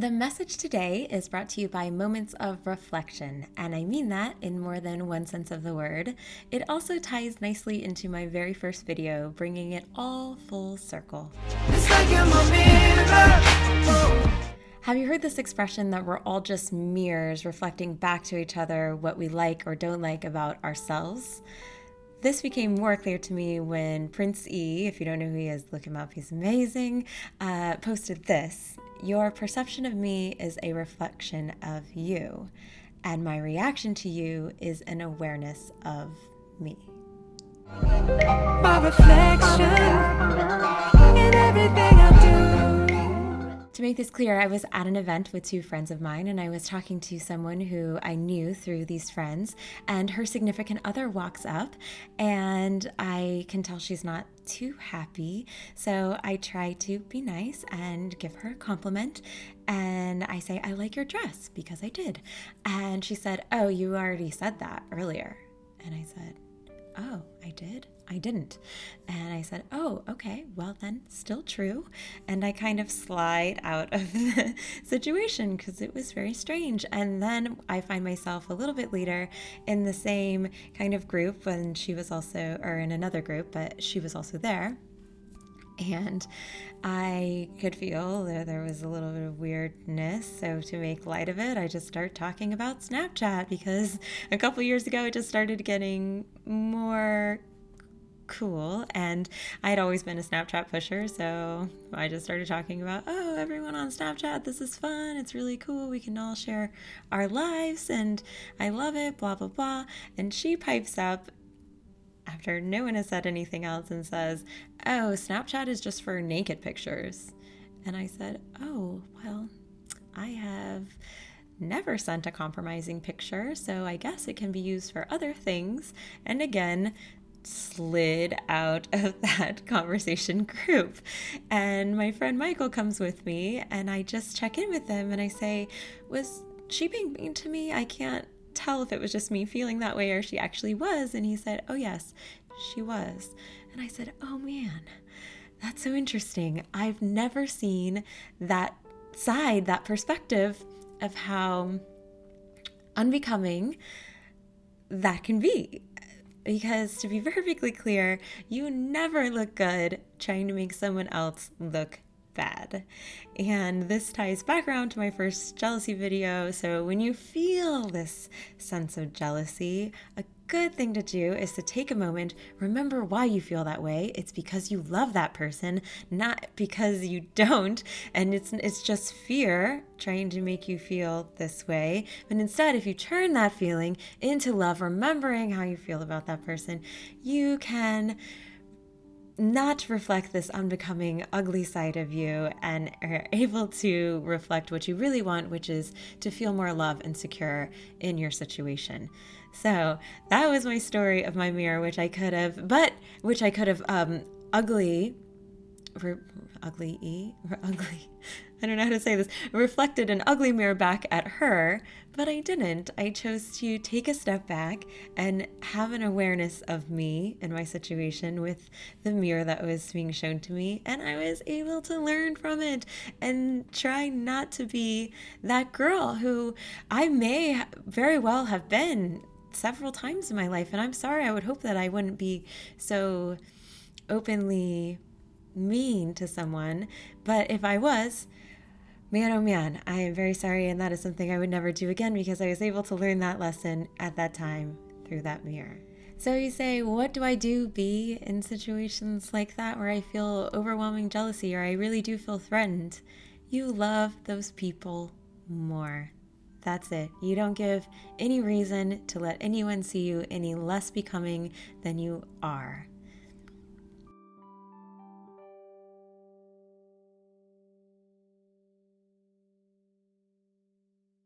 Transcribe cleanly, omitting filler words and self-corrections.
The message today is brought to you by Moments of Reflection, and I mean that in more than one sense of the word. It also ties nicely into my very first video, bringing it all full circle. It's like you're my mirror. Have you heard this expression that we're all just mirrors reflecting back to each other what we like or don't like about ourselves? This became more clear to me when Prince E, if you don't know who he is, look him up, he's amazing, posted this. Your perception of me is a reflection of you, and my reaction to you is an awareness of me. My reflection in everything I do. To make this clear, I was at an event with two friends of mine, and I was talking to someone who I knew through these friends, and her significant other walks up, and I can tell she's not too happy. So I try to be nice and give her a compliment, and I say, I like your dress, because I did. And she said, oh, you already said that earlier. And I said, oh, I did? I didn't. And I said, oh, okay, well then, still true. And I kind of slide out of the situation because it was very strange. And then I find myself a little bit later in the same kind of group when she was also, or in another group, but she was also there. And I could feel there was a little bit of weirdness. So to make light of it, I just start talking about Snapchat because a couple years ago it just started getting more cool, and I'd always been a Snapchat pusher, so I just started talking about, oh, everyone on Snapchat, this is fun, it's really cool, we can all share our lives, and I love it, blah, blah, blah. And she pipes up after no one has said anything else and says, oh, Snapchat is just for naked pictures. And I said, oh, well, I have never sent a compromising picture, so I guess it can be used for other things. And again, slid out of that conversation group. And my friend Michael comes with me, and I just check in with him and I say, was she being mean to me? I can't tell if it was just me feeling that way or she actually was. And he said, oh yes, she was. And I said, oh man, that's so interesting. I've never seen that side, that perspective of how unbecoming that can be. Because to be perfectly clear, you never look good trying to make someone else look bad. And this ties back around to my first jealousy video. So when you feel this sense of jealousy, a good thing to do is to take a moment, remember why you feel that way. It's because you love that person, not because you don't. And it's just fear trying to make you feel this way. But instead, if you turn that feeling into love, remembering how you feel about that person, you can not reflect this unbecoming, ugly side of you and are able to reflect what you really want, which is to feel more love and secure in your situation. So that was my story of my mirror, which I could have I don't know how to say this, reflected an ugly mirror back at her, but I didn't. I chose to take a step back and have an awareness of me and my situation with the mirror that was being shown to me, and I was able to learn from it and try not to be that girl who I may very well have been several times in my life, and I'm sorry, I would hope that I wouldn't be so openly mean to someone, but if I was, man, oh man, I am very sorry, and that is something I would never do again because I was able to learn that lesson at that time through that mirror. So you say, what do I do, B, in situations like that where I feel overwhelming jealousy or I really do feel threatened? You love those people more. That's it. You don't give any reason to let anyone see you any less becoming than you are.